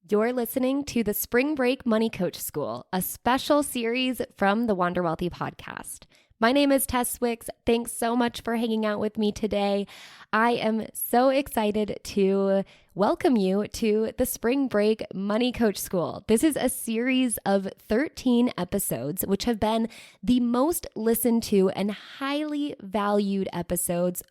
You're listening to the Spring Break Money Coach School, a special series from the Wander Wealthy podcast. My name is Tess. Thanks so much for hanging out with me today. I am so excited to welcome you to the Spring Break Money Coach School. This is a series of 13 episodes, which have been the most listened to and highly valued episodes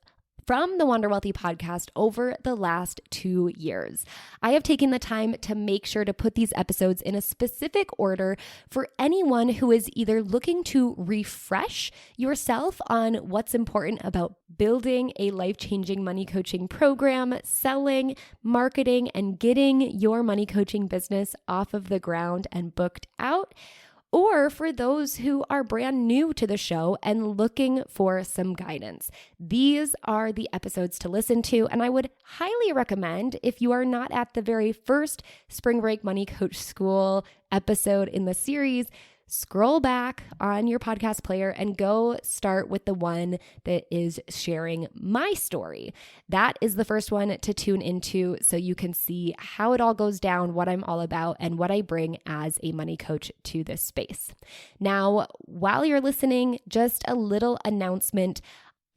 from the Wander Wealthy podcast over the last 2 years. I have taken the time to make sure to put these episodes in a specific order for anyone who is either looking to refresh yourself on what's important about building a life-changing money coaching program, selling, marketing, and getting your money coaching business off of the ground and booked out, or for those who are brand new to the show and looking for some guidance. These are the episodes to listen to, and I would highly recommend, if you are not at the very first Spring Break Money Coach School episode in the series, scroll back on your podcast player and go start with the one that is sharing my story. That is the first one to tune into so you can see how it all goes down, what I'm all about, and what I bring as a money coach to this space. Now, while you're listening, just a little announcement.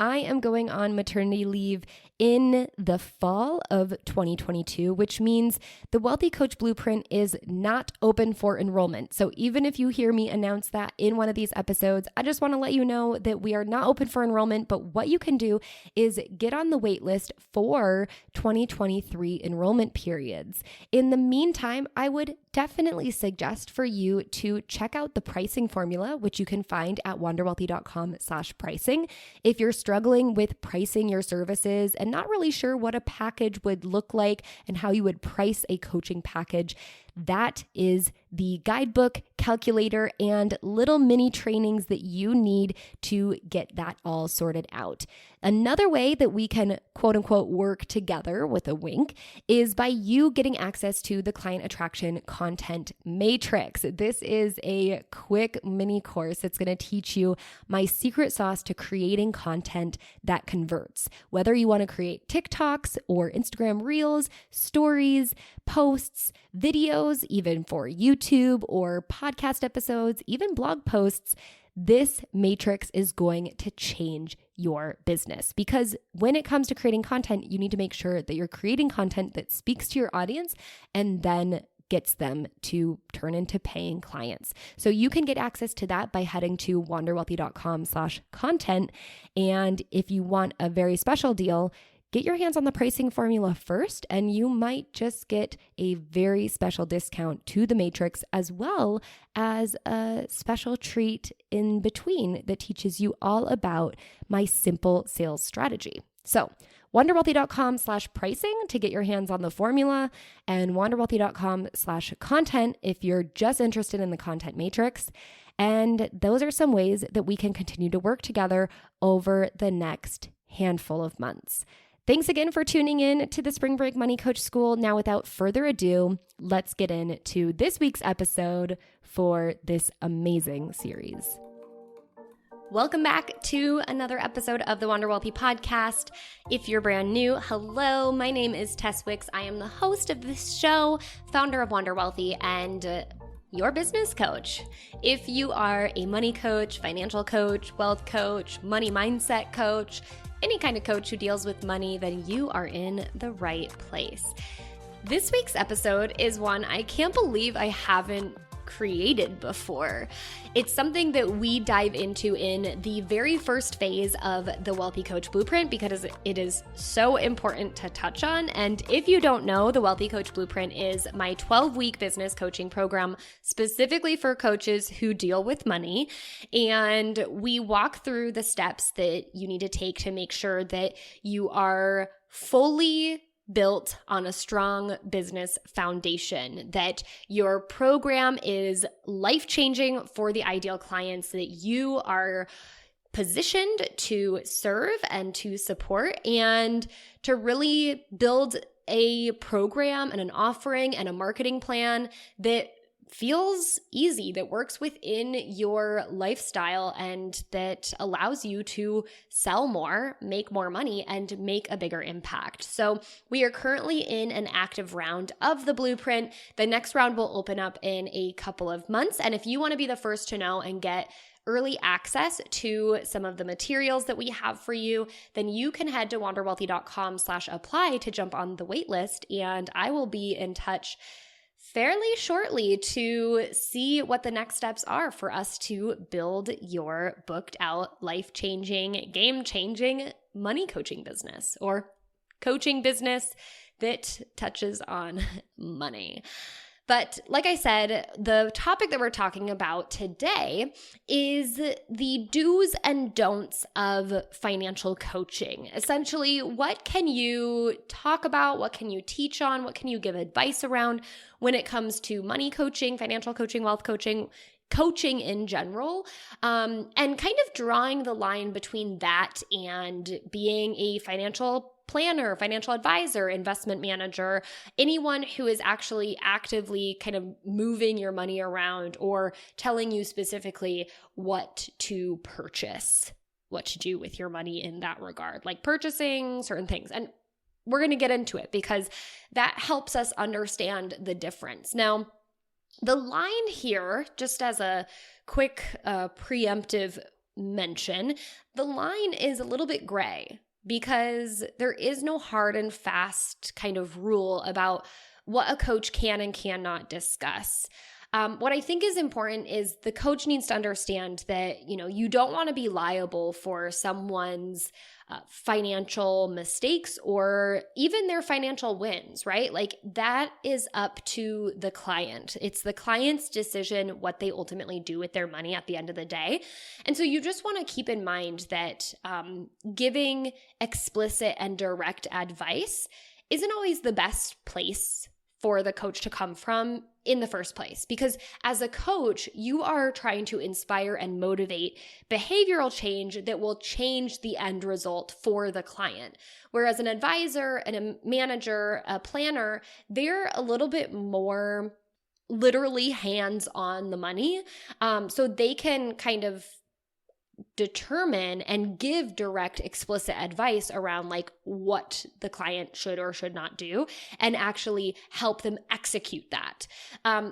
I am going on maternity leave in the fall of 2022, which means the Wealthy Coach Blueprint is not open for enrollment. So even if you hear me announce that in one of these episodes, I just want to let you know that we are not open for enrollment, but what you can do is get on the wait list for 2023 enrollment periods. In the meantime, I would definitely suggest for you to check out the pricing formula, which you can find at wanderwealthy.com/pricing. If you're struggling with pricing your services and not really sure what a package would look like and how you would price a coaching package, that is the guidebook, calculator, and little mini trainings that you need to get that all sorted out. Another way that we can quote unquote work together with a wink is by you getting access to the Client Attraction Content Matrix. This is a quick mini course that's going to teach you my secret sauce to creating content that converts. Whether you want to create TikToks or Instagram Reels, stories, posts, videos, even for YouTube or podcast episodes, even blog posts, this matrix is going to change your business. Because when it comes to creating content, you need to make sure that you're creating content that speaks to your audience and then gets them to turn into paying clients. So you can get access to that by heading to wanderwealthy.com/content. And if you want a very special deal, get your hands on the pricing formula first, and you might just get a very special discount to the matrix, as well as a special treat in between that teaches you all about my simple sales strategy. So wanderwealthy.com/pricing to get your hands on the formula, and wanderwealthy.com/content if you're just interested in the content matrix. And those are some ways that we can continue to work together over the next handful of months. Thanks again for tuning in to the Spring Break Money Coach School. Now, without further ado, let's get into this week's episode for this amazing series. Welcome back to another episode of the Wander Wealthy podcast. If you're brand new, hello, my name is Tess. I am the host of this show, founder of Wander Wealthy, and your business coach. If you are a money coach, financial coach, wealth coach, money mindset coach, any kind of coach who deals with money, then you are in the right place. This week's episode is one I can't believe I haven't created before. It's something that we dive into in the very first phase of the Wealthy Coach Blueprint because it is so important to touch on. And if you don't know, the Wealthy Coach Blueprint is my 12-week business coaching program specifically for coaches who deal with money. And we walk through the steps that you need to take to make sure that you are fully built on a strong business foundation, that your program is life-changing for the ideal clients that you are positioned to serve and to support, and to really build a program and an offering and a marketing plan that feels easy, that works within your lifestyle, and that allows you to sell more, make more money, and make a bigger impact. So we are currently in an active round of the blueprint. The next round will open up in a couple of months. And if you want to be the first to know and get early access to some of the materials that we have for you, then you can head to wanderwealthy.com/apply to jump on the waitlist, and I will be in touch fairly shortly to see what the next steps are for us to build your booked out, life-changing, game-changing money coaching business, or coaching business that touches on money. But like I said, the topic that we're talking about today is the do's and don'ts of financial coaching. Essentially, what can you talk about? What can you teach on? What can you give advice around when it comes to money coaching, financial coaching, wealth coaching, coaching in general, and kind of drawing the line between that and being a financial planner, financial advisor, investment manager, anyone who is actually actively kind of moving your money around or telling you specifically what to purchase, what to do with your money in that regard, like purchasing certain things. And we're going to get into it because that helps us understand the difference. Now, the line here, just as a quick preemptive mention, the line is a little bit gray, because there is no hard and fast kind of rule about what a coach can and cannot discuss. What I think is important is the coach needs to understand that, you don't want to be liable for someone's financial mistakes or even their financial wins, right? Like, that is up to the client. It's the client's decision what they ultimately do with their money at the end of the day. And so you just want to keep in mind that giving explicit and direct advice isn't always the best place for the coach to come from in the first place. Because as a coach, you are trying to inspire and motivate behavioral change that will change the end result for the client. Whereas an advisor and a manager, a planner, they're a little bit more literally hands on the money. So they can kind of determine and give direct, explicit advice around like what the client should or should not do, and actually help them execute that.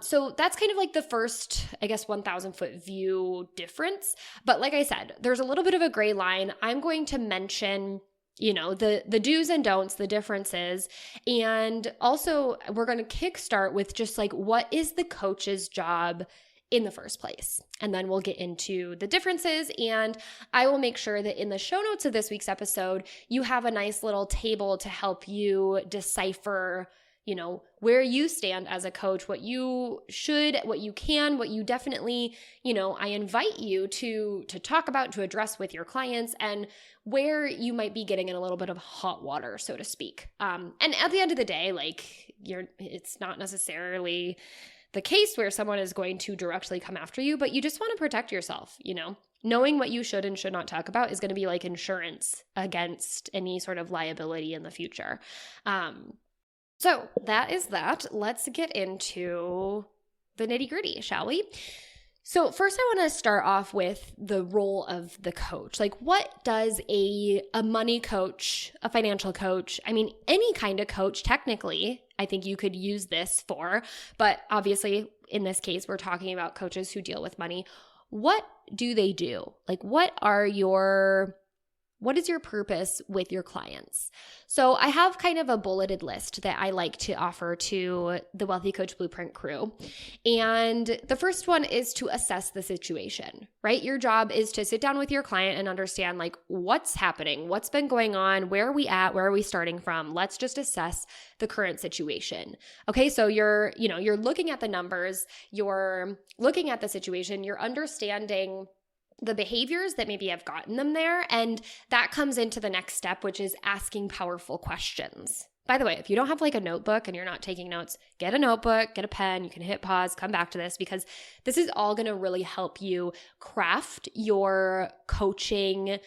So that's kind of like the first, 1,000-foot view difference. But like I said, there's a little bit of a gray line. I'm going to mention the do's and don'ts, the differences. And also we're going to kickstart with just like, what is the coach's job in the first place? And then we'll get into the differences, and I will make sure that in the show notes of this week's episode, you have a nice little table to help you decipher, where you stand as a coach, what you should, what you can, what you definitely, I invite you to talk about, to address with your clients, and where you might be getting in a little bit of hot water, so to speak. And at the end of the day, like, it's not necessarily the case where someone is going to directly come after you, but you just want to protect yourself, Knowing what you should and should not talk about is going to be like insurance against any sort of liability in the future. So that is that. Let's get into the nitty-gritty, shall we? So first I want to start off with the role of the coach. Like, what does a money coach, a financial coach, any kind of coach technically, I think you could use this for, but obviously in this case, we're talking about coaches who deal with money. What do they do? Like, what is your purpose with your clients? So I have kind of a bulleted list that I like to offer to the Wealthy Coach Blueprint crew. And the first one is to assess the situation, right? Your job is to sit down with your client and understand like what's happening, what's been going on, where are we at, where are we starting from? Let's just assess the current situation. Okay, so you're looking at the numbers, you're looking at the situation, you're understanding the behaviors that maybe have gotten them there. And that comes into the next step, which is asking powerful questions. By the way, if you don't have like a notebook and you're not taking notes, get a notebook, get a pen, you can hit pause, come back to this, because this is all going to really help you craft your coaching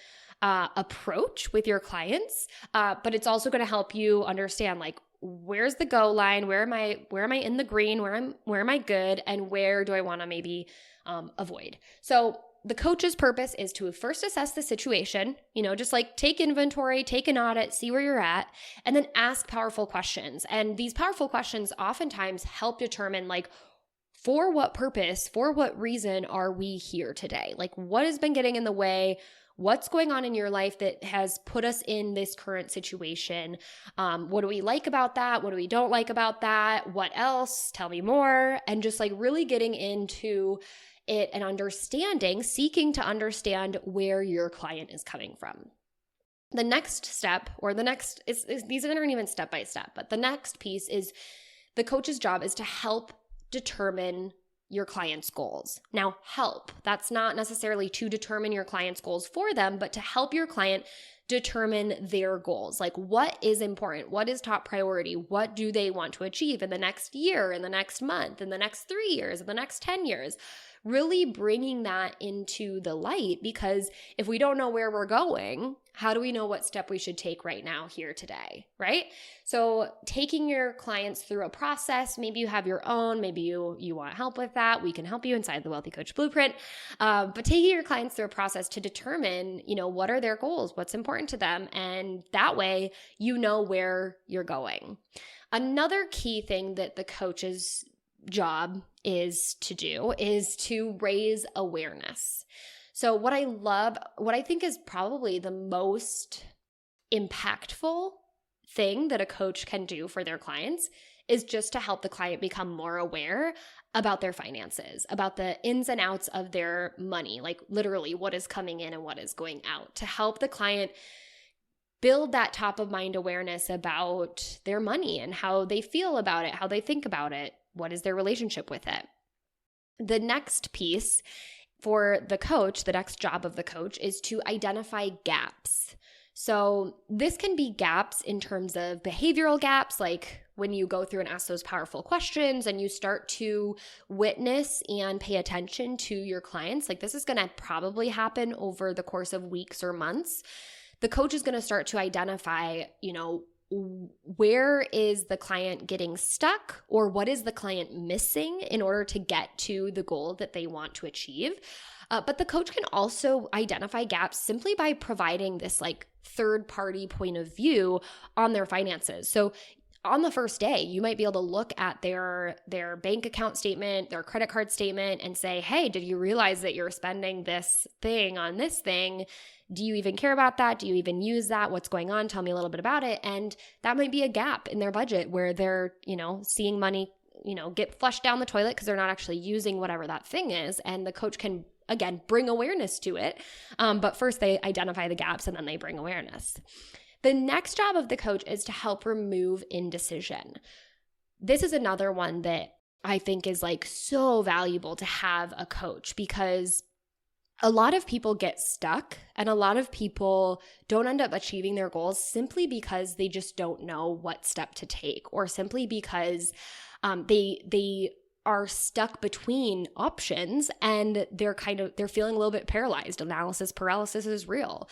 approach with your clients. But it's also going to help you understand like where's the go line? Where am I in the green? Where am I good? And where do I want to maybe avoid? So the coach's purpose is to first assess the situation, just like take inventory, take an audit, see where you're at, and then ask powerful questions. And these powerful questions oftentimes help determine like, for what purpose, for what reason are we here today? Like, what has been getting in the way? What's going on in your life that has put us in this current situation? What do we like about that? What do we don't like about that? What else? Tell me more. And just like really getting into it and understanding, seeking to understand where your client is coming from. The next step, or the next, these aren't even step by step, but the next piece is the coach's job is to help determine your client's goals. Now, help, that's not necessarily to determine your client's goals for them, but to help your client determine their goals. Like, what is important? What is top priority? What do they want to achieve in the next year, in the next month, in the next 3 years, in the next 10 years? Really bringing that into the light, because if we don't know where we're going, how do we know what step we should take right now, here today, right? So taking your clients through a process, maybe you have your own, maybe you want help with that. We can help you inside the Wealthy Coach Blueprint. But taking your clients through a process to determine, what are their goals, what's important to them, and that way you know where you're going. Another key thing that the coach's job is to raise awareness. So what I think is probably the most impactful thing that a coach can do for their clients is just to help the client become more aware about their finances, about the ins and outs of their money, like literally what is coming in and what is going out, to help the client build that top of mind awareness about their money and how they feel about it, how they think about it, what is their relationship with it. The next piece for the coach, the next job of the coach, is to identify gaps. So this can be gaps in terms of behavioral gaps, like when you go through and ask those powerful questions and you start to witness and pay attention to your clients. Like, this is going to probably happen over the course of weeks or months. The coach is going to start to identify, where is the client getting stuck, or what is the client missing in order to get to the goal that they want to achieve. But the coach can also identify gaps simply by providing this like third-party point of view on their finances. So on the first day, you might be able to look at their bank account statement, their credit card statement, and say, hey, did you realize that you're spending this thing on this thing? Do you even care about that? Do you even use that? What's going on? Tell me a little bit about it. And that might be a gap in their budget where they're, seeing money, get flushed down the toilet because they're not actually using whatever that thing is. And the coach can, again, bring awareness to it. But first they identify the gaps and then they bring awareness. The next job of the coach is to help remove indecision. This is another one that I think is like so valuable to have a coach, because a lot of people get stuck and a lot of people don't end up achieving their goals simply because they just don't know what step to take, or simply because they are stuck between options and they're feeling a little bit paralyzed. Analysis paralysis is real.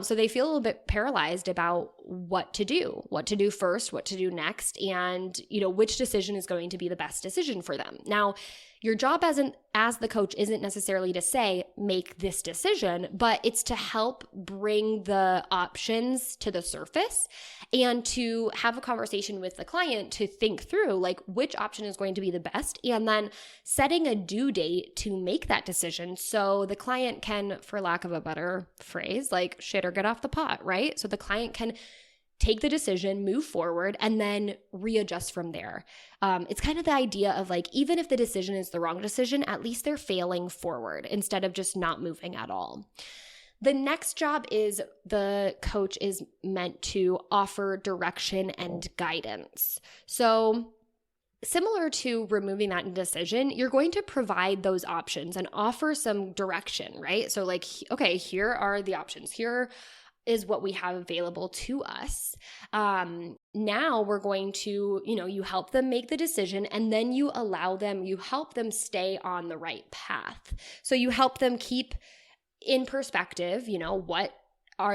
So they feel a little bit paralyzed about what to do first, what to do next, and which decision is going to be the best decision for them. Now, your job as the coach isn't necessarily to say, make this decision, but it's to help bring the options to the surface and to have a conversation with the client to think through like which option is going to be the best, and then setting a due date to make that decision so the client can, for lack of a better phrase, like shit or get off the pot, right? So the client can take the decision, move forward, and then readjust from there. It's kind of the idea of like, even if the decision is the wrong decision, at least they're failing forward instead of just not moving at all. The next job is the coach is meant to offer direction and guidance. So similar to removing that indecision, you're going to provide those options and offer some direction, right? So like, okay, here are the options. Here is what we have available to us. Now we're going to, you help them make the decision, and then you help them stay on the right path. So you help them keep in perspective,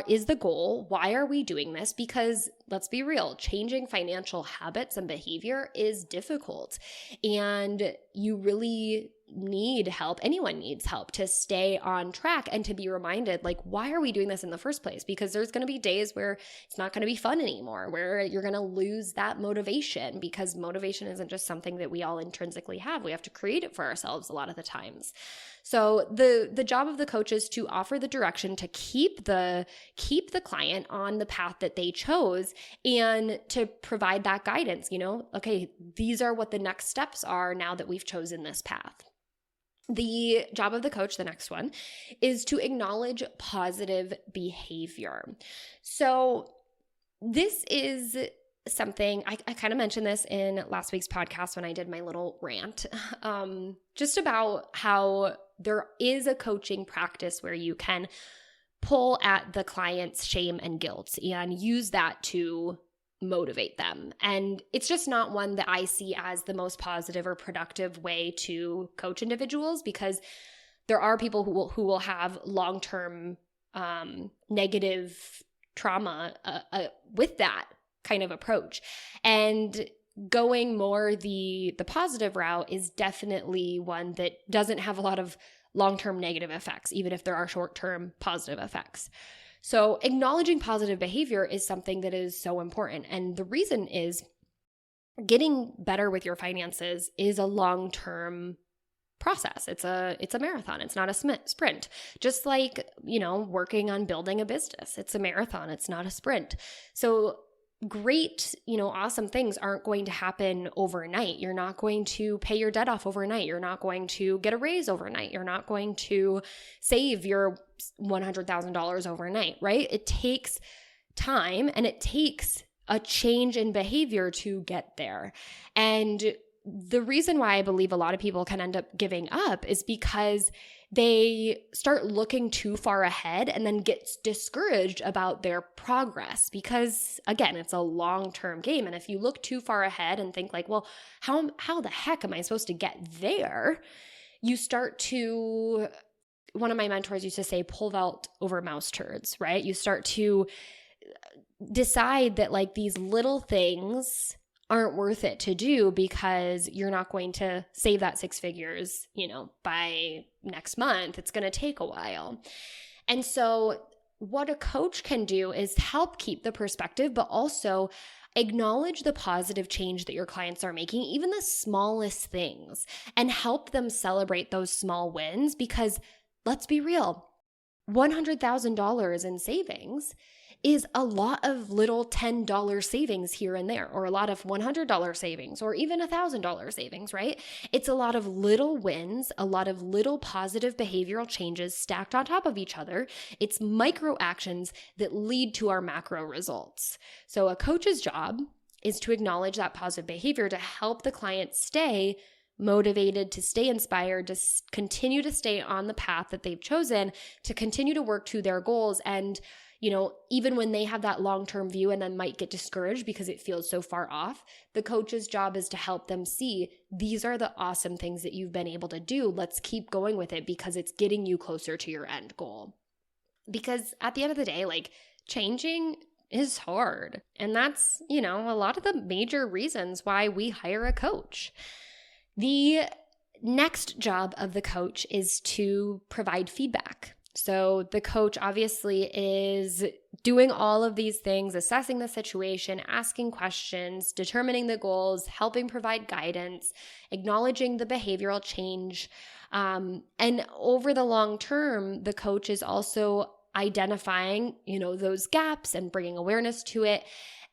is the goal? Why are we doing this? Because let's be real, changing financial habits and behavior is difficult. And you really need help. Anyone needs help to stay on track and to be reminded, like, why are we doing this in the first place? Because there's going to be days where it's not going to be fun anymore, where you're going to lose that motivation, because motivation isn't just something that we all intrinsically have. We have to create it for ourselves a lot of the times. So the job of the coach is to offer the direction to keep the client on the path that they chose, and to provide that guidance, okay, these are what the next steps are now that we've chosen this path. The job of the coach, the next one, is to acknowledge positive behavior. So this is something, I kind of mentioned this in last week's podcast when I did my little rant, just about how there is a coaching practice where you can pull at the client's shame and guilt and use that to motivate them. And it's just not one that I see as the most positive or productive way to coach individuals, because there are people who will have long-term negative trauma with that kind of approach. And going more the positive route is definitely one that doesn't have a lot of long-term negative effects, even if there are short-term positive effects. So acknowledging positive behavior is something that is so important. And the reason is getting better with your finances is a long-term process. It's a marathon. It's not a sprint. Just like, working on building a business. It's a marathon. It's not a sprint. So great, awesome things aren't going to happen overnight. You're not going to pay your debt off overnight. You're not going to get a raise overnight. You're not going to save your $100,000 overnight, right? It takes time, and it takes a change in behavior to get there. And the reason why I believe a lot of people can end up giving up is because they start looking too far ahead and then get discouraged about their progress, because again, it's a long-term game. And if you look too far ahead and think like, well, how the heck am I supposed to get there? You start to, one of my mentors used to say, pole vault over mouse turds, right? You start to decide that like these little things aren't worth it to do because you're not going to save that six figures, by next month. It's going to take a while. And so what a coach can do is help keep the perspective, but also acknowledge the positive change that your clients are making, even the smallest things, and help them celebrate those small wins, because let's be real, $100,000 in savings is a lot of little $10 savings here and there, or a lot of $100 savings, or even $1,000 savings, right? It's a lot of little wins, a lot of little positive behavioral changes stacked on top of each other. It's micro actions that lead to our macro results. So a coach's job is to acknowledge that positive behavior to help the client stay motivated, to stay inspired, to continue to stay on the path that they've chosen, to continue to work to their goals. And even when they have that long-term view and then might get discouraged because it feels so far off, the coach's job is to help them see, these are the awesome things that you've been able to do. Let's keep going with it because it's getting you closer to your end goal. Because at the end of the day, like, changing is hard. And that's, a lot of the major reasons why we hire a coach. The next job of the coach is to provide feedback. So the coach obviously is doing all of these things, assessing the situation, asking questions, determining the goals, helping provide guidance, acknowledging the behavioral change. And over the long term, the coach is also identifying, those gaps and bringing awareness to it.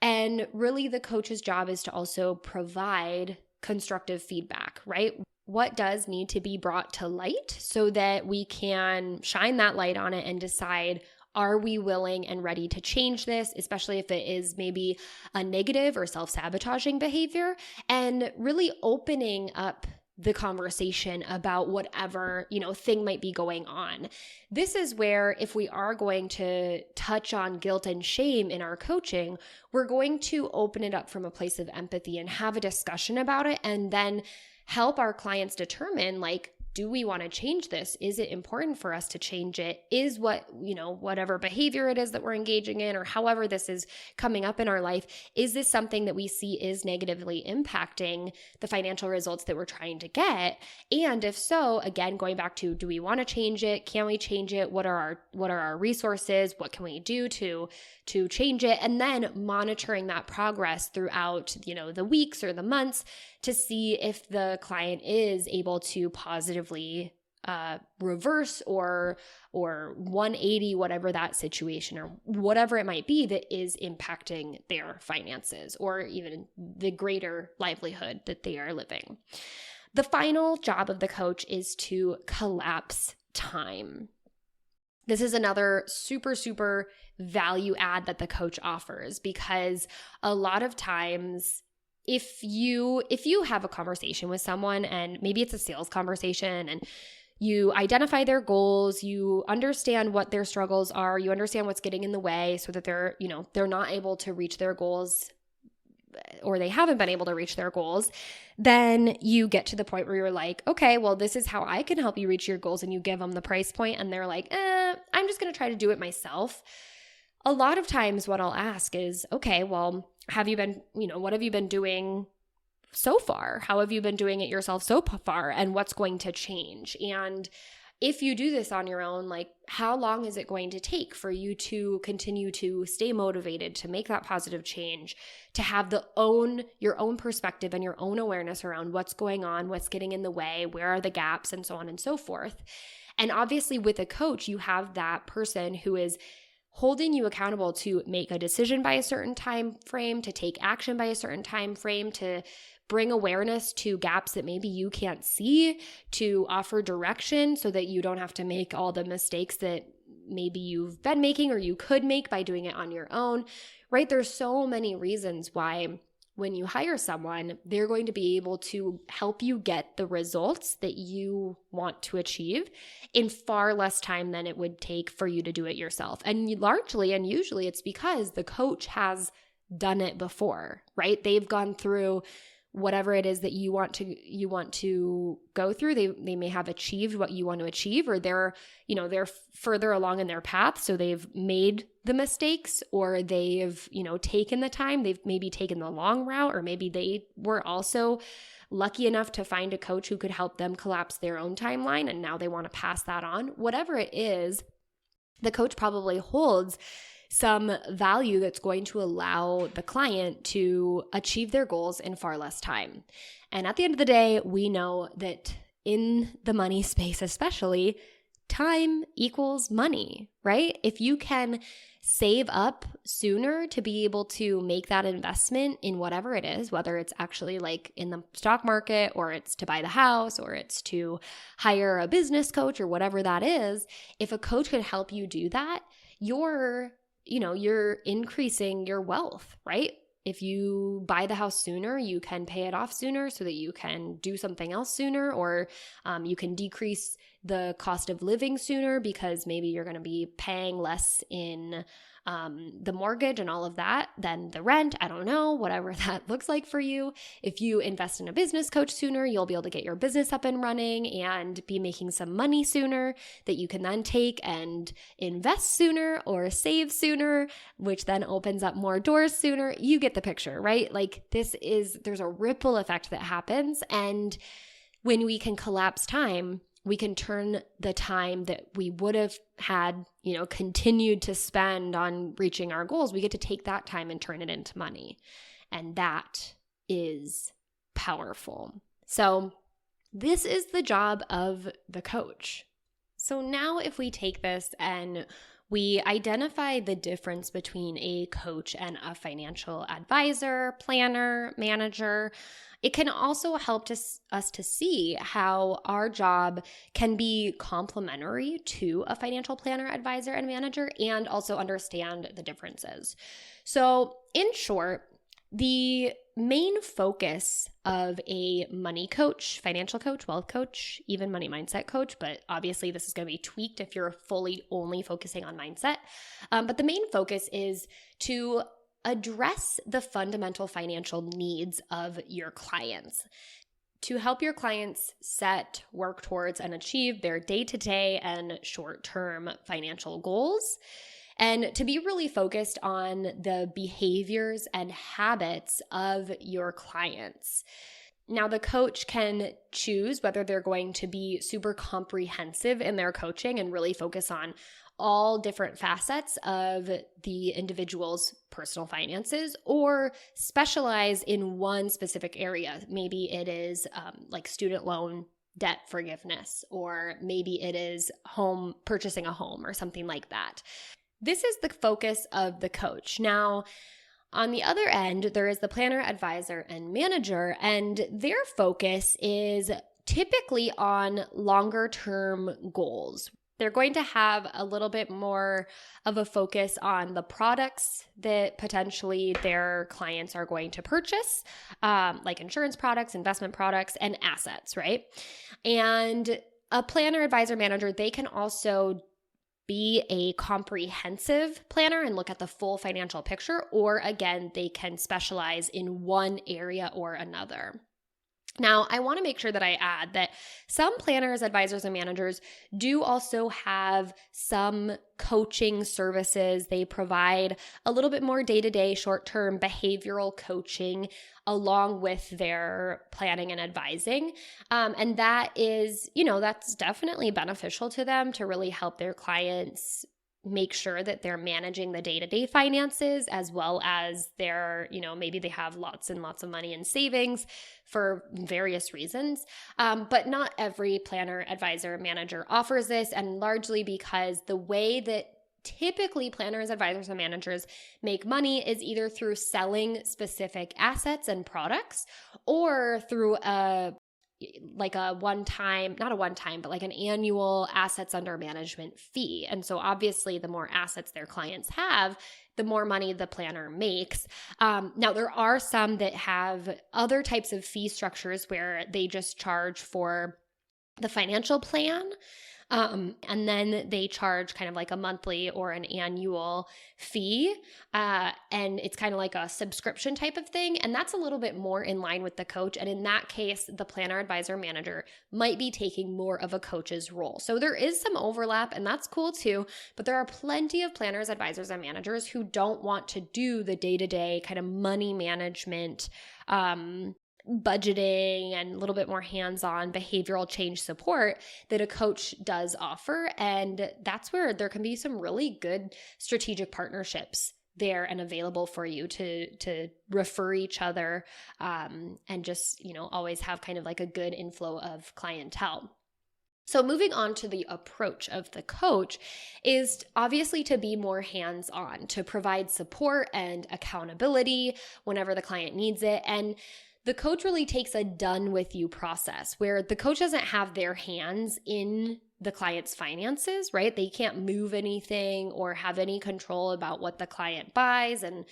And really the coach's job is to also provide constructive feedback, right? What does need to be brought to light so that we can shine that light on it and decide, are we willing and ready to change this, especially if it is maybe a negative or self-sabotaging behavior, and really opening up the conversation about whatever, thing might be going on. This is where, if we are going to touch on guilt and shame in our coaching, we're going to open it up from a place of empathy and have a discussion about it, and then help our clients determine, like, do we want to change this? Is it important for us to change it? Is whatever behavior it is that we're engaging in, or however this is coming up in our life, is this something that we see is negatively impacting the financial results that we're trying to get? And if so, again, going back to, do we want to change it? Can we change it? What are our resources? What can we do to change it? And then monitoring that progress throughout, the weeks or the months to see if the client is able to positively reverse or 180 whatever that situation or whatever it might be that is impacting their finances or even the greater livelihood that they are living. The final job of the coach is to collapse time. This is another super, super value add that the coach offers, because a lot of times if you have a conversation with someone, and maybe it's a sales conversation, and you identify their goals, you understand what their struggles are, you understand what's getting in the way so that they're not able to reach their goals, or they haven't been able to reach their goals, then you get to the point where you're like, okay, well, this is how I can help you reach your goals, and you give them the price point, and they're like, I'm just going to try to do it myself. A lot of times what I'll ask is, okay, well, what have you been doing so far? How have you been doing it yourself so far? And what's going to change? And if you do this on your own, like, how long is it going to take for you to continue to stay motivated, to make that positive change, to have your own perspective and your own awareness around what's going on, what's getting in the way, where are the gaps, and so on and so forth. And obviously with a coach, you have that person who is holding you accountable to make a decision by a certain time frame, to take action by a certain time frame, to bring awareness to gaps that maybe you can't see, to offer direction so that you don't have to make all the mistakes that maybe you've been making or you could make by doing it on your own, right? There's so many reasons why when you hire someone, they're going to be able to help you get the results that you want to achieve in far less time than it would take for you to do it yourself. And largely and usually it's because the coach has done it before, right? They've gone through whatever it is that you want to go through. They may have achieved what you want to achieve, or they're further along in their path, so they've made the mistakes, or they've taken the time, they've maybe taken the long route, or maybe they were also lucky enough to find a coach who could help them collapse their own timeline, and now they want to pass that on. Whatever it is, the coach probably holds some value that's going to allow the client to achieve their goals in far less time. And at the end of the day, we know that in the money space especially, time equals money, right? If you can save up sooner to be able to make that investment in whatever it is, whether it's actually like in the stock market, or it's to buy the house, or it's to hire a business coach, or whatever that is, if a coach could help you do that, you're increasing your wealth, right? If you buy the house sooner, you can pay it off sooner so that you can do something else sooner, or you can decrease the cost of living sooner because maybe you're going to be paying less in the mortgage and all of that than the rent. I don't know, whatever that looks like for you. If you invest in a business coach sooner, you'll be able to get your business up and running and be making some money sooner that you can then take and invest sooner or save sooner, which then opens up more doors sooner. You get the picture, right? Like there's a ripple effect that happens. And when we can collapse time, we can turn the time that we would have had, continued to spend on reaching our goals. We get to take that time and turn it into money. And that is powerful. So this is the job of the coach. So now if we take this and we identify the difference between a coach and a financial advisor, planner, manager, it can also help us to see how our job can be complementary to a financial planner, advisor, and manager, and also understand the differences. So in short, the main focus of a money coach, financial coach, wealth coach, even money mindset coach, but obviously this is going to be tweaked if you're fully only focusing on mindset. But the main focus is to address the fundamental financial needs of your clients. to help your clients set, work towards, and achieve their day-to-day and short-term financial goals, and to be really focused on the behaviors and habits of your clients. Now, the coach can choose whether they're going to be super comprehensive in their coaching and really focus on all different facets of the individual's personal finances, or specialize in one specific area. Maybe it is like student loan debt forgiveness, or maybe it is purchasing a home or something like that. This is the focus of the coach. Now, on the other end, there is the planner, advisor, and manager, and their focus is typically on longer term goals. They're going to have a little bit more of a focus on the products that potentially their clients are going to purchase, like insurance products, investment products, and assets, right? And a planner, advisor, manager, they can also be a comprehensive planner and look at the full financial picture, or again, they can specialize in one area or another. Now, I want to make sure that I add that some planners, advisors, and managers do also have some coaching services. They provide a little bit more day-to-day, short-term behavioral coaching along with their planning and advising. And that is, that's definitely beneficial to them to really help their clients make sure that they're managing the day-to-day finances, as well as their, maybe they have lots and lots of money in savings for various reasons. But not every planner, advisor, manager offers this, and largely because the way that typically planners, advisors, and managers make money is either through selling specific assets and products, or through like an annual assets under management fee. And so obviously the more assets their clients have, the more money the planner makes. Now there are some that have other types of fee structures where they just charge for the financial plan. And then they charge kind of like a monthly or an annual fee. And it's kind of like a subscription type of thing. And that's a little bit more in line with the coach. And in that case, the planner, advisor, manager might be taking more of a coach's role. So there is some overlap, and that's cool too. But there are plenty of planners, advisors, and managers who don't want to do the day-to-day kind of money management, budgeting, and a little bit more hands-on behavioral change support that a coach does offer. And that's where there can be some really good strategic partnerships there and available for you to refer each other, and just, always have kind of like a good inflow of clientele. So moving on to the approach of the coach is obviously to be more hands-on, to provide support and accountability whenever the client needs it. And the coach really takes a done with you process where the coach doesn't have their hands in the client's finances, right? They can't move anything or have any control about what the client buys and,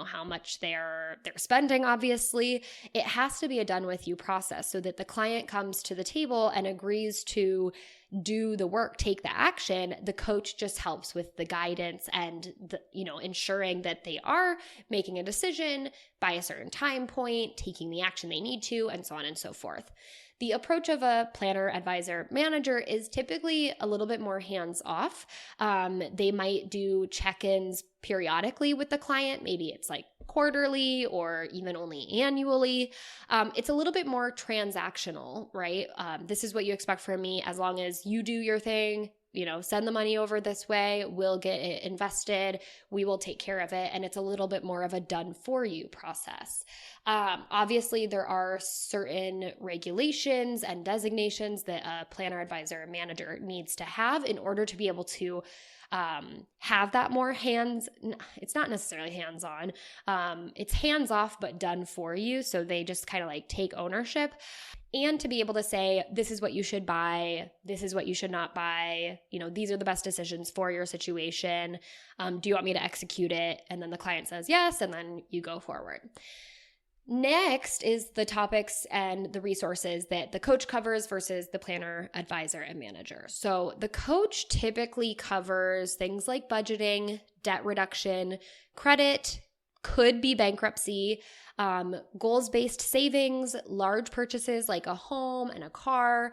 how much they're spending, obviously. It has to be a done with you process so that the client comes to the table and agrees to do the work, take the action. The coach just helps with the guidance and ensuring that they are making a decision by a certain time point, taking the action they need to, and so on and so forth. The approach of a planner, advisor, manager is typically a little bit more hands-off. They might do check-ins periodically with the client. Maybe it's like quarterly or even only annually. It's a little bit more transactional, right? This is what you expect from me. As long as you do your thing, send the money over this way, we'll get it invested, we will take care of it. And it's a little bit more of a done for you process. Obviously, there are certain regulations and designations that a planner, advisor, manager needs to have in order to be able to have that more it's not necessarily hands-on. It's hands-off, but done for you. So they just kind of like take ownership. And to be able to say, this is what you should buy, this is what you should not buy, these are the best decisions for your situation. Do you want me to execute it? And then the client says yes, and then you go forward. Next is the topics and the resources that the coach covers versus the planner, advisor, and manager. So the coach typically covers things like budgeting, debt reduction, credit, could be bankruptcy, goals-based savings, large purchases like a home and a car,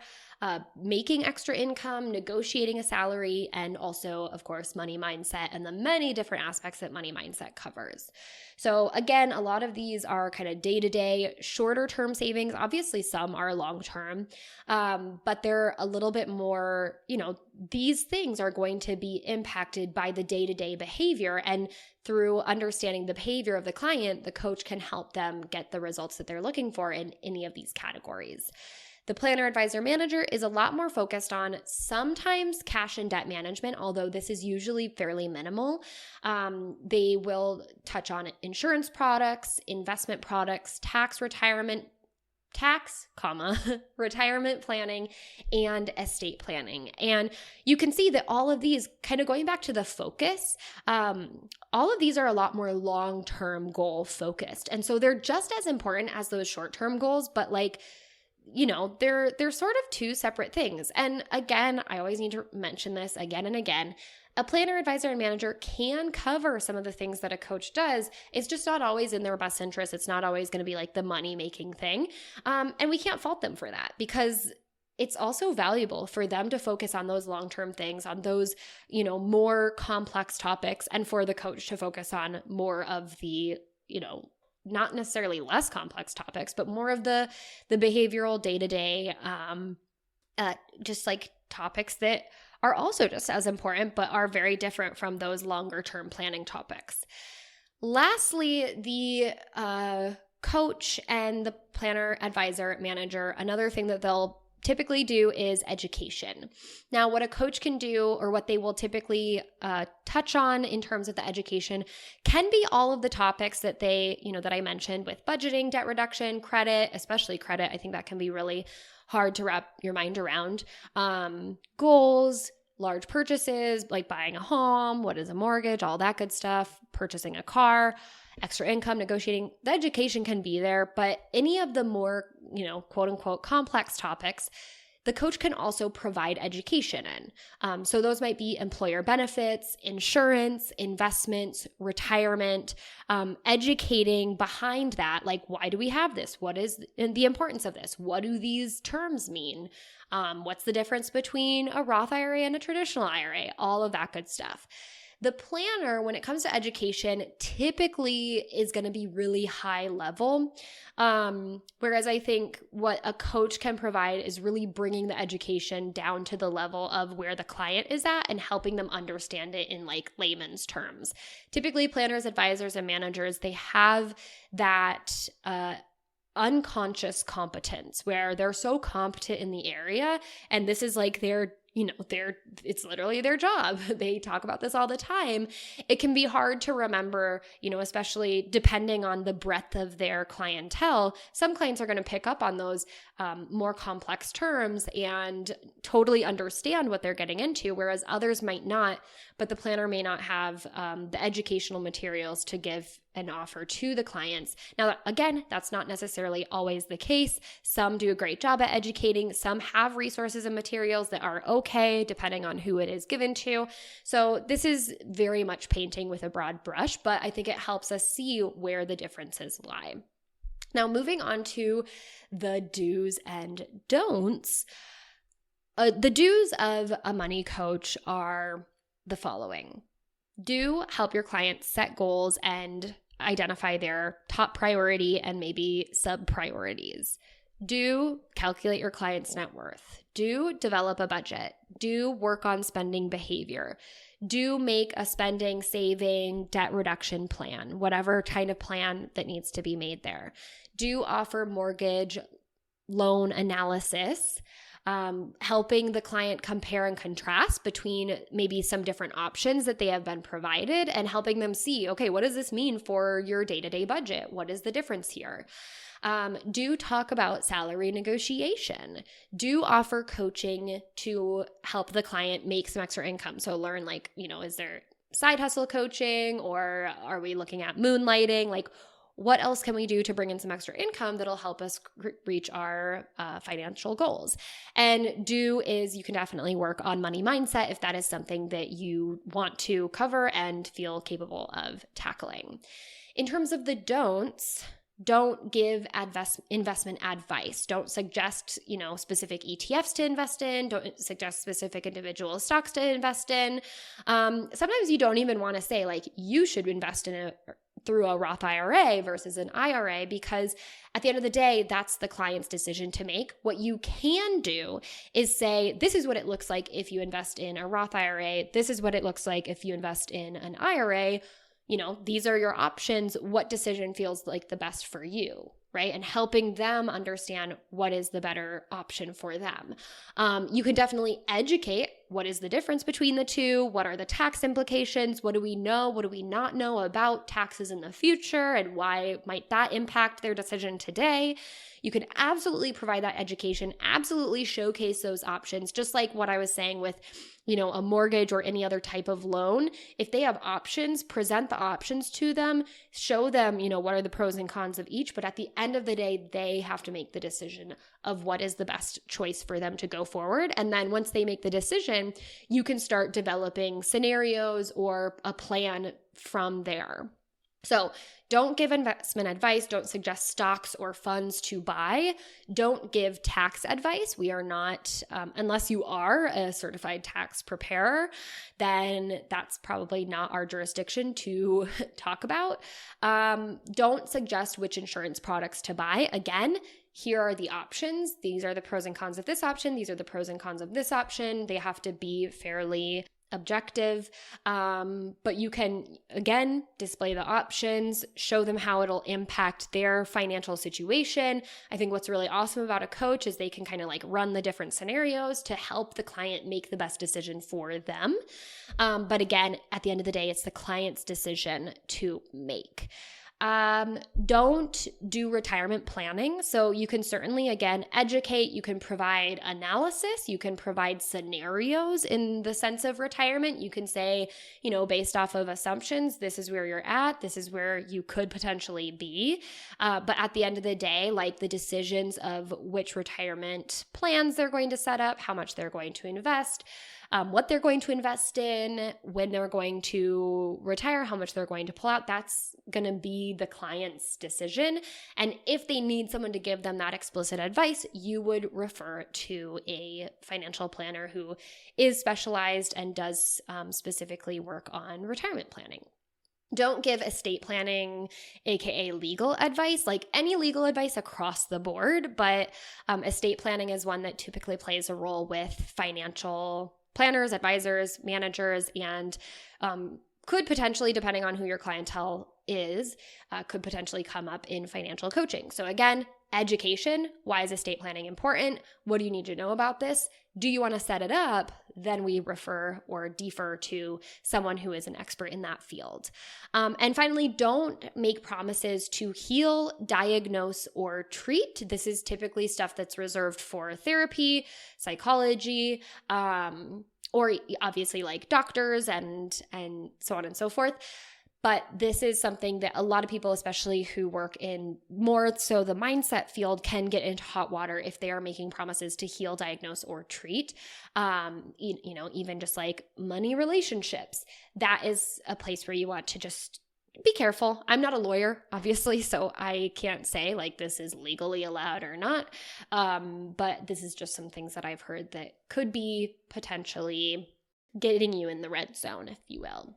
making extra income, negotiating a salary, and also, of course, money mindset and the many different aspects that money mindset covers. So again, a lot of these are kind of day-to-day, shorter-term savings. Obviously, some are long-term, but they're a little bit more, these things are going to be impacted by the day-to-day behavior. And through understanding the behavior of the client, the coach can help them get the results that they're looking for in any of these categories. The planner, advisor, manager is a lot more focused on sometimes cash and debt management, although this is usually fairly minimal. They will touch on insurance products, investment products, retirement planning, and estate planning. And you can see that all of these, kind of going back to the focus, all of these are a lot more long-term goal focused. And so they're just as important as those short-term goals, but they're sort of two separate things. And again, I always need to mention this again and again. A planner, advisor, and manager can cover some of the things that a coach does. It's just not always in their best interest. It's not always going to be like the money-making thing. And we can't fault them for that, because it's also valuable for them to focus on those long-term things, on those, more complex topics, and for the coach to focus on more of the, not necessarily less complex topics, but more of the behavioral day-to-day, just like topics that are also just as important, but are very different from those longer term planning topics. Lastly, the coach and the planner, advisor, manager, another thing that they'll typically do is education. Now, what a coach can do, or what they will typically touch on in terms of the education, can be all of the topics that that I mentioned, with budgeting, debt reduction, credit, especially credit. I think that can be really hard to wrap your mind around. Goals, large purchases like buying a home, what is a mortgage, all that good stuff, purchasing a car, extra income, negotiating. The education can be there, but any of the more, quote unquote, complex topics, the coach can also provide education in. So those might be employer benefits, insurance, investments, retirement, educating behind that. Like, why do we have this? What is the importance of this? What do these terms mean? What's the difference between a Roth IRA and a traditional IRA? All of that good stuff. The planner, when it comes to education, typically is going to be really high level. Whereas I think what a coach can provide is really bringing the education down to the level of where the client is at and helping them understand it in like layman's terms. Typically, planners, advisors, and managers, they have that unconscious competence where they're so competent in the area, and this is like it's literally their job. They talk about this all the time. It can be hard to remember, especially depending on the breadth of their clientele. Some clients are going to pick up on those more complex terms and totally understand what they're getting into, whereas others might not, but the planner may not have the educational materials to give an offer to the clients. Now, again, that's not necessarily always the case. Some do a great job at educating. Some have resources and materials that are okay, depending on who it is given to. So this is very much painting with a broad brush, but I think it helps us see where the differences lie. Now, moving on to the do's and don'ts. The do's of a money coach are the following. Do help your clients set goals and identify their top priority and maybe sub priorities. Do calculate your client's net worth. Do develop a budget. Do work on spending behavior. Do make a spending, saving, debt reduction plan, whatever kind of plan that needs to be made there. Do offer mortgage loan analysis, helping the client compare and contrast between maybe some different options that they have been provided, and helping them see, okay, what does this mean for your day-to-day budget? What is the difference here? Do talk about salary negotiation. Do offer coaching to help the client make some extra income. So learn is there side hustle coaching, or are we looking at moonlighting? Like, what else can we do to bring in some extra income that'll help us reach our financial goals? And do is you can definitely work on money mindset if that is something that you want to cover and feel capable of tackling. In terms of the don'ts, don't give investment advice. Don't suggest, specific ETFs to invest in. Don't suggest specific individual stocks to invest in. Sometimes you don't even want to say like you should invest through a Roth IRA versus an IRA, because at the end of the day, that's the client's decision to make. What you can do is say, this is what it looks like if you invest in a Roth IRA. This is what it looks like if you invest in an IRA. These are your options. What decision feels like the best for you, right? And helping them understand what is the better option for them. You can definitely educate what is the difference between the two. What are the tax implications? What do we know? What do we not know about taxes in the future? And why might that impact their decision today? You can absolutely provide that education, absolutely showcase those options, just like what I was saying with a mortgage or any other type of loan. If they have options, present the options to them, show them, what are the pros and cons of each. But at the end of the day, they have to make the decision of what is the best choice for them to go forward. And then once they make the decision, you can start developing scenarios or a plan from there. So don't give investment advice. Don't suggest stocks or funds to buy. Don't give tax advice. We are not, unless you are a certified tax preparer, then that's probably not our jurisdiction to talk about. Don't suggest which insurance products to buy. Again, here are the options. These are the pros and cons of this option. These are the pros and cons of this option. They have to be fairly objective, but you can, again, display the options, show them how it'll impact their financial situation. I think what's really awesome about a coach is they can kind of like run the different scenarios to help the client make the best decision for them. But again, at the end of the day, it's the client's decision to make. Don't do retirement planning. So you can certainly, again, educate, you can provide analysis, you can provide scenarios in the sense of retirement. You can say, based off of assumptions, this is where you're at, this is where you could potentially be. But at the end of the day, like the decisions of which retirement plans they're going to set up, how much they're going to invest, what they're going to invest in, when they're going to retire, how much they're going to pull out, that's going to be the client's decision. And if they need someone to give them that explicit advice, you would refer to a financial planner who is specialized and does specifically work on retirement planning. Don't give estate planning, aka legal advice, like any legal advice across the board, but estate planning is one that typically plays a role with financial planners, advisors, managers, and could potentially, depending on who your clientele is, could potentially come up in financial coaching. So again, education. Why is estate planning important? What do you need to know about this? Do you want to set it up? Then we refer or defer to someone who is an expert in that field. And finally, don't make promises to heal, diagnose, or treat. This is typically stuff that's reserved for therapy, psychology, or obviously like doctors and so on and so forth. But this is something that a lot of people, especially who work in more so the mindset field, can get into hot water if they are making promises to heal, diagnose, or treat. Even just like money relationships. That is a place where you want to just be careful. I'm not a lawyer, obviously, so I can't say like this is legally allowed or not. But this is just some things that I've heard that could be potentially getting you in the red zone, if you will.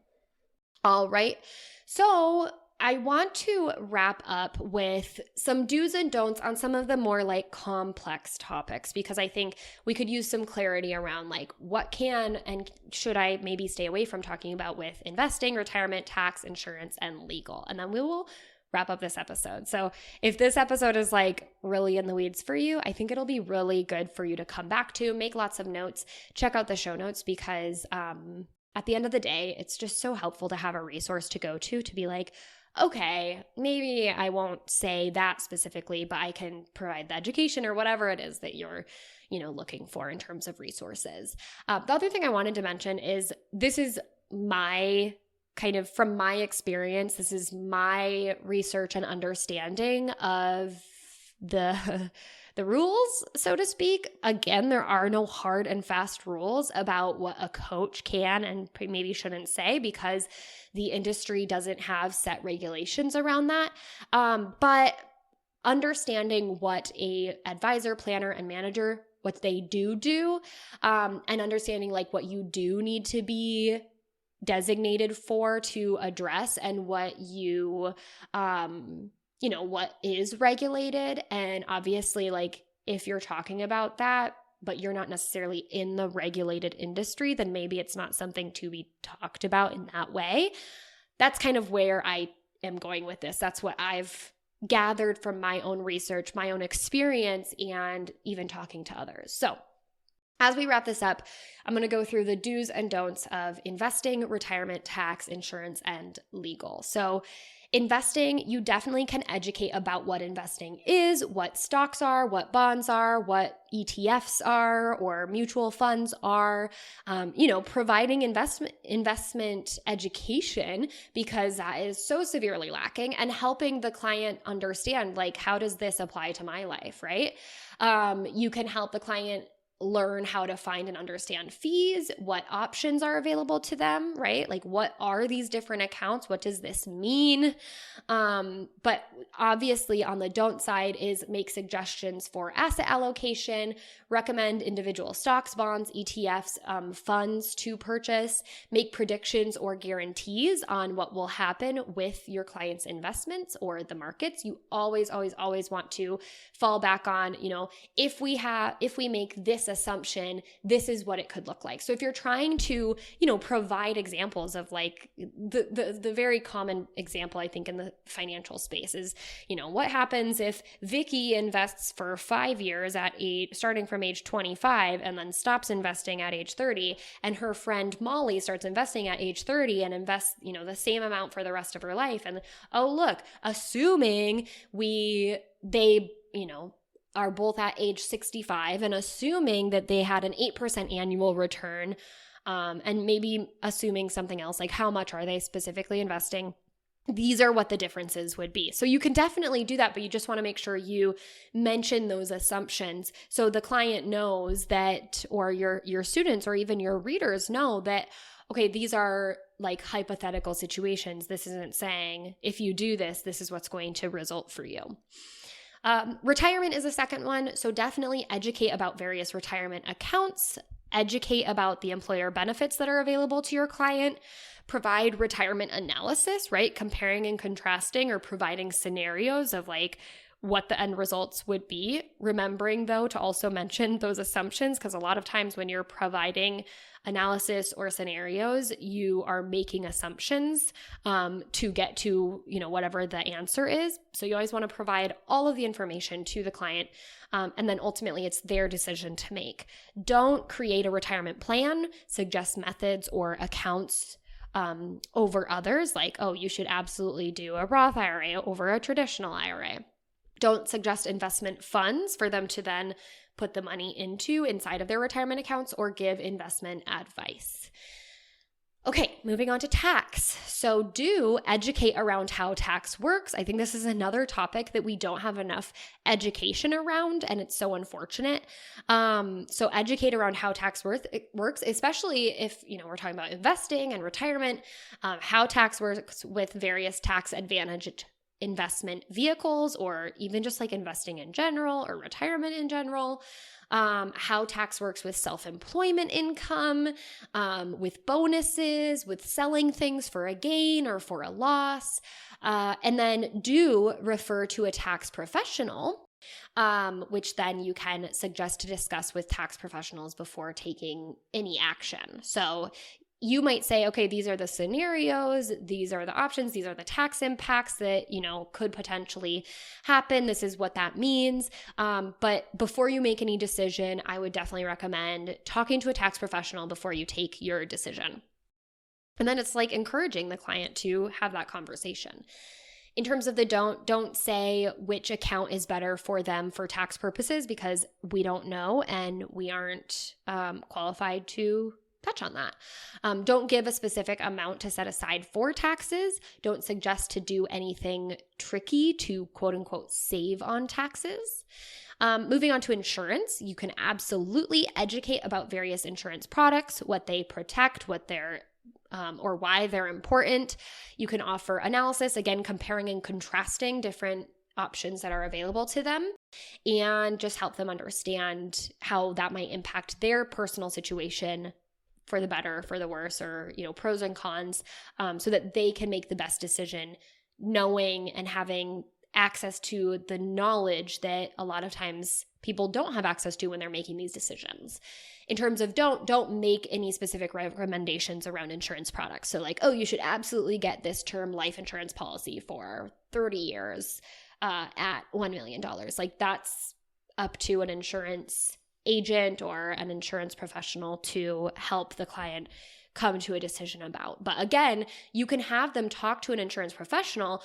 All right. So I want to wrap up with some do's and don'ts on some of the more like complex topics, because I think we could use some clarity around like what can and should I maybe stay away from talking about with investing, retirement, tax, insurance, and legal. And then we will wrap up this episode. So if this episode is like really in the weeds for you, I think it'll be really good for you to come back to, make lots of notes, check out the show notes, because at the end of the day, it's just so helpful to have a resource to go to be like, okay, maybe I won't say that specifically, but I can provide the education or whatever it is that you're, looking for in terms of resources. The other thing I wanted to mention is this is my kind of from my experience, this is my research and understanding of the the rules, so to speak. Again, there are no hard and fast rules about what a coach can and maybe shouldn't say, because the industry doesn't have set regulations around that. But understanding what a advisor, planner, and manager, what they do, and understanding like what you do need to be designated for to address, and what you what is regulated. And obviously, like, if you're talking about that but you're not necessarily in the regulated industry, then maybe it's not something to be talked about in that way. That's kind of where I am going with this. That's what I've gathered from my own research, my own experience, and even talking to others. So as we wrap this up, I'm going to go through the do's and don'ts of investing, retirement, tax, insurance, and legal. So investing, you definitely can educate about what investing is, what stocks are, what bonds are, what ETFs are, or mutual funds are, providing investment education, because that is so severely lacking, and helping the client understand, like, how does this apply to my life, right? You can help the client learn how to find and understand fees, what options are available to them, right? Like, what are these different accounts? What does this mean? But obviously on the don't side is make suggestions for asset allocation, recommend individual stocks, bonds, ETFs, funds to purchase, make predictions or guarantees on what will happen with your client's investments or the markets. You always want to fall back on, if we make this assumption, this is what it could look like. So if you're trying to, provide examples of, like, the very common example, I think, in the financial space is, what happens if Vicky invests for 5 years starting from age 25, and then stops investing at age 30, and her friend Molly starts investing at age 30 and invests, the same amount for the rest of her life. And assuming they are both at age 65, and assuming that they had an 8% annual return, and maybe assuming something else, like how much are they specifically investing, these are what the differences would be. So you can definitely do that, but you just want to make sure you mention those assumptions so the client knows that, or your students or even your readers know that, okay, these are like hypothetical situations. This isn't saying if you do this, this is what's going to result for you. Retirement is a second one. So definitely educate about various retirement accounts, educate about the employer benefits that are available to your client, provide retirement analysis, right? Comparing and contrasting, or providing scenarios of like what the end results would be. Remembering, though, to also mention those assumptions, because a lot of times when you're providing analysis or scenarios, you are making assumptions to get to, whatever the answer is. So you always want to provide all of the information to the client, and then ultimately it's their decision to make. Don't create a retirement plan, suggest methods or accounts over others, like, oh, you should absolutely do a Roth IRA over a traditional IRA. Don't suggest investment funds for them to then put the money into inside of their retirement accounts, or give investment advice. Okay, moving on to tax. So do educate around how tax works. I think this is another topic that we don't have enough education around, and it's so unfortunate. So educate around how tax works, especially if, we're talking about investing and retirement, how tax works with various tax advantaged investment vehicles, or even just like investing in general or retirement in general. How tax works with self-employment income, with bonuses, with selling things for a gain or for a loss. And then do refer to a tax professional, which then you can suggest to discuss with tax professionals before taking any action. So you might say, okay, these are the scenarios, these are the options, these are the tax impacts that, could potentially happen. This is what that means. But before you make any decision, I would definitely recommend talking to a tax professional before you take your decision. And then it's like encouraging the client to have that conversation. In terms of the don't say which account is better for them for tax purposes, because we don't know and we aren't qualified to touch on that. Don't give a specific amount to set aside for taxes. Don't suggest to do anything tricky to quote unquote save on taxes. Moving on to insurance, you can absolutely educate about various insurance products, what they protect, what they're or why they're important. You can offer analysis, again, comparing and contrasting different options that are available to them, and just help them understand how that might impact their personal situation for the better, for the worse, or, pros and cons, so that they can make the best decision, knowing and having access to the knowledge that a lot of times people don't have access to when they're making these decisions. In terms of don't make any specific recommendations around insurance products. So like, oh, you should absolutely get this term life insurance policy for 30 years at $1 million. Like, that's up to an insurance agent or an insurance professional to help the client come to a decision about. But again, you can have them talk to an insurance professional,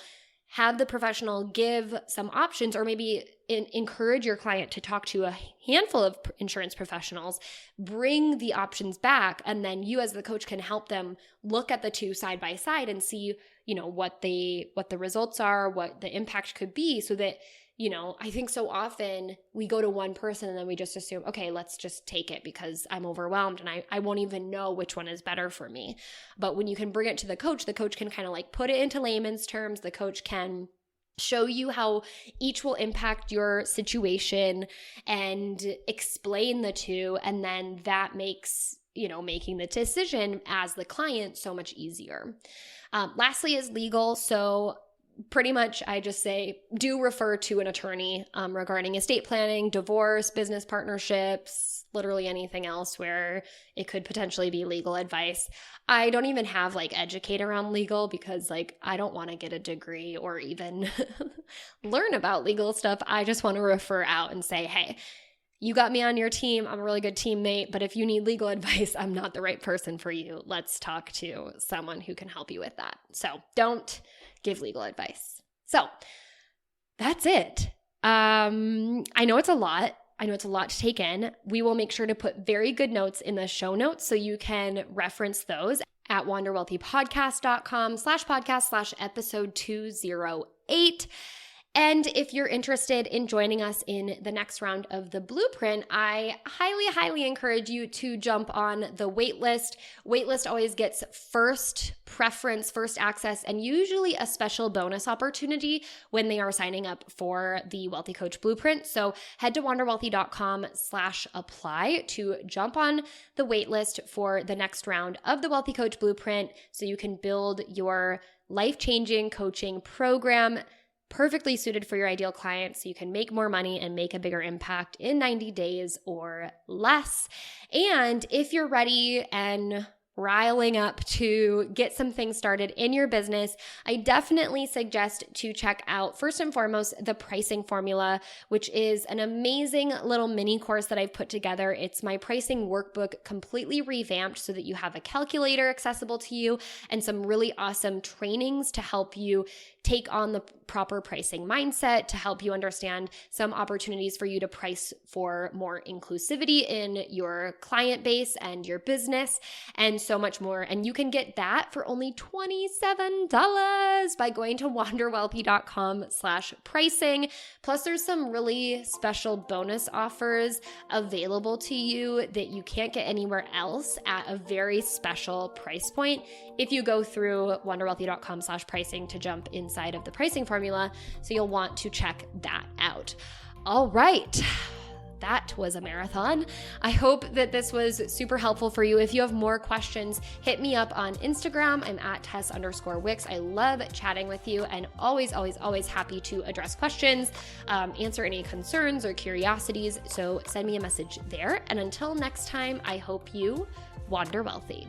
have the professional give some options, or maybe encourage your client to talk to a handful of insurance professionals, bring the options back, and then you as the coach can help them look at the two side by side and see, what the results are, what the impact could be, so that, I think so often we go to one person and then we just assume, okay, let's just take it because I'm overwhelmed and I won't even know which one is better for me. But when you can bring it to the coach can kind of like put it into layman's terms. The coach can show you how each will impact your situation and explain the two. And then that makes, making the decision as the client so much easier. Lastly is legal. So pretty much I just say do refer to an attorney regarding estate planning, divorce, business partnerships, literally anything else where it could potentially be legal advice. I don't even have educate around legal because I don't want to get a degree or even learn about legal stuff. I just want to refer out and say, hey, you got me on your team. I'm a really good teammate, but if you need legal advice, I'm not the right person for you. Let's talk to someone who can help you with that. So don't give legal advice. So that's it. I know it's a lot. I know it's a lot to take in. We will make sure to put very good notes in the show notes so you can reference those at wanderwealthypodcast.com/podcast/episode 208. And if you're interested in joining us in the next round of the blueprint, I highly, highly encourage you to jump on the waitlist. Waitlist always gets first preference, first access, and usually a special bonus opportunity when they are signing up for the Wealthy Coach Blueprint. So head to wanderwealthy.com/apply to jump on the waitlist for the next round of the Wealthy Coach Blueprint so you can build your life-changing coaching program perfectly suited for your ideal client so you can make more money and make a bigger impact in 90 days or less. And if you're ready and riling up to get some things started in your business, I definitely suggest to check out, first and foremost, the pricing formula, which is an amazing little mini course that I've put together. It's my pricing workbook completely revamped so that you have a calculator accessible to you and some really awesome trainings to help you take on the proper pricing mindset, to help you understand some opportunities for you to price for more inclusivity in your client base and your business, and so much more. And you can get that for only $27 by going to wanderwealthy.com/pricing. Plus, there's some really special bonus offers available to you that you can't get anywhere else at a very special price point if you go through wanderwealthy.com/pricing to jump inside of the pricing formula. So you'll want to check that out. All right. That was a marathon. I hope that this was super helpful for you. If you have more questions, hit me up on Instagram. I'm at Tess_Wicks. I love chatting with you and always, always, always happy to address questions, answer any concerns or curiosities. So send me a message there. And until next time, I hope you wander wealthy.